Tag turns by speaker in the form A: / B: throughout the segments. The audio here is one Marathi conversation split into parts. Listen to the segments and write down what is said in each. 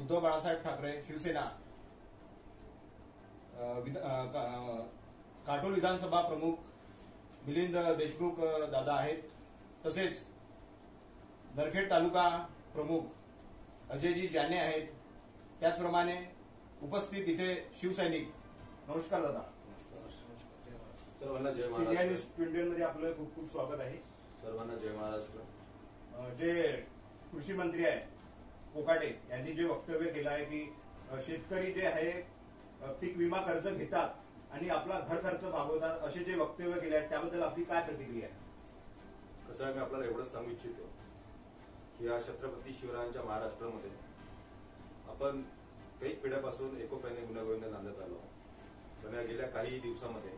A: उद्धव बाळासाहेब ठाकरे शिवसेना काटोल विधानसभा प्रमुख मिलिंद देशमुख दादा आहेत, तसेच नरखेड तालुका प्रमुख अजयजी जाने आहेत, त्याचप्रमाणे उपस्थित इथे शिवसैनिक. नमस्कार दादा.
B: सर्वांना जय महाराष्ट्र.
A: न्यूज 21 मध्ये आपलं खूप खूप स्वागत आहे.
B: सर्वांना जय महाराष्ट्र.
A: जे कृषी मंत्री आहे कोकाटे यांनी जे वक्तव्य केलं आहे की शेतकरी जे आहे पीक विमा कर्ज घेतात आणि आपला घर खर्च भागवतात, असे जे वक्तव्य केले आहेत त्याबद्दल आपली काय प्रतिक्रिया आहे?
B: कसं आहे, मी आपल्याला एवढंच सांगू इच्छितो की या छत्रपती शिवरायांच्या महाराष्ट्रामध्ये आपण काही पिढ्यापासून एकोप्याने गुण्यागोविंद नांदत आलो. पण या गेल्या काही दिवसामध्ये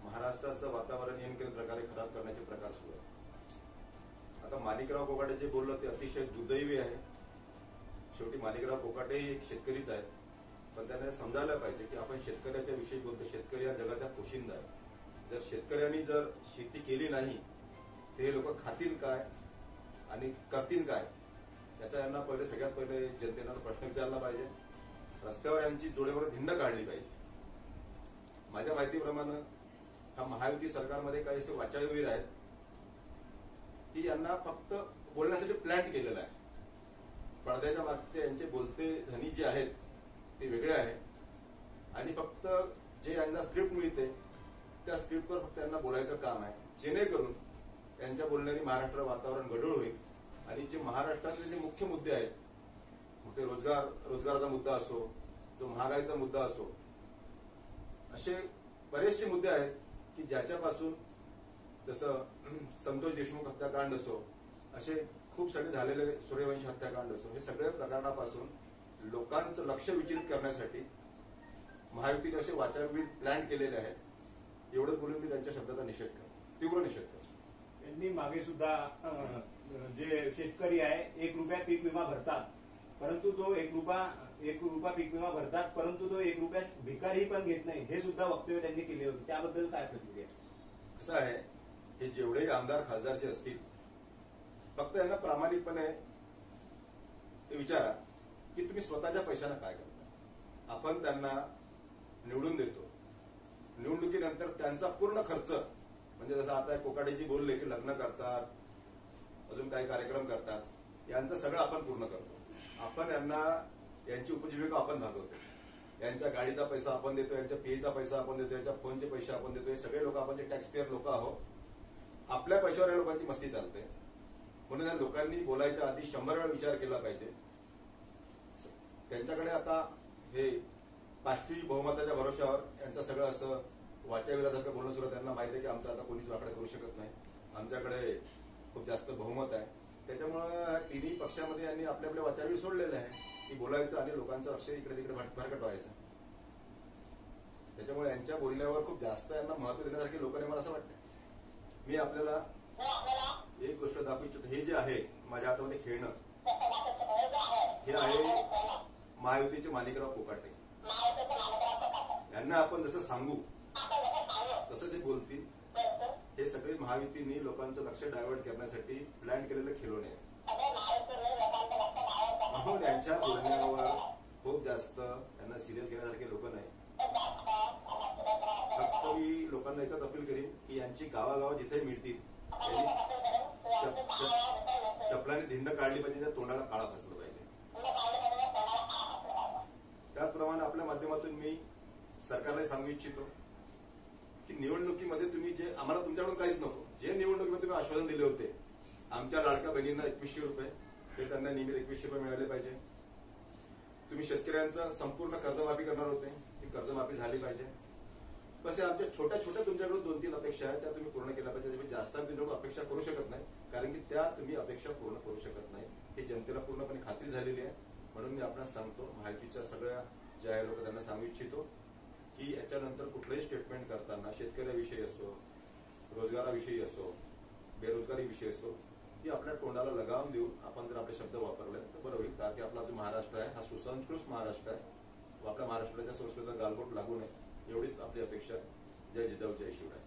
B: महाराष्ट्राचं वातावरण नेमक्या प्रकारे खराब करण्याचे प्रकार सुरू आहेत. आता माणिकराव कोकाटे जे बोललं ते अतिशय दुर्दैवी आहे. शेवटी माणिकराव कोकाटेही एक शेतकरीच आहेत, पण त्यांना समजायला पाहिजे की आपण शेतकऱ्याच्या विषयी बोलतो. शेतकरी हा जगाचा पोशिंदा आहे. जर शेतकऱ्यांनी जर शेती केली नाही तर हे लोक खातील काय आणि करतील काय, याचा यांना सगळ्यात पहिले जनतेला प्रश्न विचारला पाहिजे. रस्त्यावर यांची जोडेवर धिंड काढली पाहिजे. माझ्या माहितीप्रमाणे हा महायुती सरकारमध्ये काही असे वाचाळवीर आहेत की यांना फक्त बोलण्यासाठी प्लॅन केलेला आहे. पडद्याच्या मागचे यांचे बोलते धनी जे आहेत ते वेगळे आहे आणि फक्त जे यांना स्क्रिप्ट मिळते त्या स्क्रिप्टवर फक्त यांना बोलायचं काम आहे, जेणेकरून यांच्या बोलण्याने महाराष्ट्र वातावरण गढूळ होईल. आणि जे महाराष्ट्रातले जे मुख्य मुद्दे आहेत, मग ते रोजगाराचा मुद्दा असो, जो महागाईचा मुद्दा असो, असे बरेचसे मुद्दे आहेत की ज्याच्यापासून, जसं संतोष देशमुख हत्याकांड असो, असे खूप सगळे झालेले सूर्यवंशी हत्याकांड असो, हे सगळ्या प्रकरणापासून लोकांचं लक्ष विचलित करण्यासाठी महायुतीने असे वाचाळवीर प्लॅन केलेले आहेत. एवढं बोलून मी त्यांच्या शब्दाचा निषेध करतो, तीव्र निषेध करतो.
A: त्यांनी मागे सुद्धा जे शेतकरी आहे 1 रुपया पीक विमा भरतात, परंतु तो 1 रुपया पीक विमा भरतात, परंतु तो 1 रुपया भिकारी पण घेत नाही, हे सुद्धा वक्तव्य त्यांनी केले होते. त्याबद्दल काय प्रतिक्रिया?
B: कसं आहे, हे जेवढे आमदार खासदार जे असतील, फक्त यांना प्रामाणिकपणे विचारा की तुम्ही स्वतःच्या पैशानं काय करता. आपण त्यांना निवडून देतो, निवडणुकीनंतर त्यांचा पूर्ण खर्च, म्हणजे जसं आता कोकाटेजी बोलले की लग्न करतात, अजून काही कार्यक्रम करतात, यांचं सगळं आपण पूर्ण करतो. आपण यांना यांची उपजीविका आपण भागवतो. यांच्या गाडीचा पैसा आपण देतो, यांच्या पीचा पैसा आपण देतो, यांच्या फोनचे पैसे आपण देतो. हे सगळे लोक आपण जे टॅक्सपेअर लोक आहोत, आपल्या पैशावर या लोकांची मस्ती चालते. म्हणून या लोकांनी बोलायच्या आधी 100 वेळा विचार केला पाहिजे. त्यांच्याकडे आता हे पाचवी बहुमताच्या भरोशावर यांचं सगळं असं वाचाविरासारखं बोलणं सुरू. त्यांना माहिती आहे की आमचं आता कोणीच वाकडं करू शकत नाही, आमच्याकडे खूप जास्त बहुमत आहे. त्याच्यामुळे तिन्ही पक्षामध्ये यांनी आपल्या आपल्या वाचावी सोडलेले आहे की बोलायचं आणि लोकांचं लक्ष इकडे तिकडे भरकटवायचं. त्याच्यामुळे यांच्या बोलण्यावर खूप जास्त यांना महत्व देण्यासारखे लोक नाही, मला असं वाटतं. मी आपल्याला एक गोष्ट दाखवू इच्छितो. हे जे आहे माझ्या हातामध्ये खेळणं, हे आहे महायुतीचे माणिकराव कोकाटे. यांना आपण जसं सांगू तसं जे बोलतील. हे सगळे महायुतीने लोकांचं लक्ष डायव्हर्ट करण्यासाठी प्लॅन केलेले खिलोणे आहे. म्हणून यांच्या बोलण्यावर खूप जास्त यांना सिरियस घेण्यासारखे लोक नाही. फक्त मी लोकांना एकच अपील करीन की यांची गावागाव जिथे मिळतील चपलाने धिंड काढली पाहिजे, त्या तोंडाला काळा फासलं पाहिजे. त्याचप्रमाणे आपल्या माध्यमातून मी सरकारला सांगू इच्छितो की निवडणुकीमध्ये तुम्ही जे आम्हाला तुमच्याकडून काहीच नको, जे निवडणुकीमध्ये तुम्ही आश्वासन दिले होते, आमच्या लाडक्या बहिणींना 2100 रुपये, ते त्यांना नियमित 2100 रुपये मिळाले पाहिजे. तुम्ही शेतकऱ्यांचं संपूर्ण कर्जमाफी करणार होते, ती कर्जमाफी झाली पाहिजे. बस आमच्या छोट्या छोट्या तुमच्याकडून 2-3 अपेक्षा आहेत, त्या तुम्ही पूर्ण केल्या पाहिजे. तुम्ही जास्त तुमच्याकडून अपेक्षा करू शकत नाही, कारण की त्या तुम्ही अपेक्षा पूर्ण करू शकत नाही, ही जनतेला पूर्णपणे खात्री झालेली आहे. म्हणून मी आपल्याला सांगतो, माहितीच्या सगळ्या जे आहे लोक त्यांना सांगू इच्छितो की याच्यानंतर कुठलंही स्टेटमेंट करताना शेतकऱ्याविषयी असो, रोजगाराविषयी असो, बेरोजगारीविषयी असो, ती आपल्या तोंडाला लगाम देऊन आपण जर आपले शब्द वापरले तर बरं होईल. कारण की आपला जो महाराष्ट्र आहे हा सुसंस्कृत महाराष्ट्र आहे. आपल्या महाराष्ट्राच्या संस्कृतीला गालबोट लागू नये एवढीच आपली अपेक्षा. जय जिजाऊ, जय शिवराय.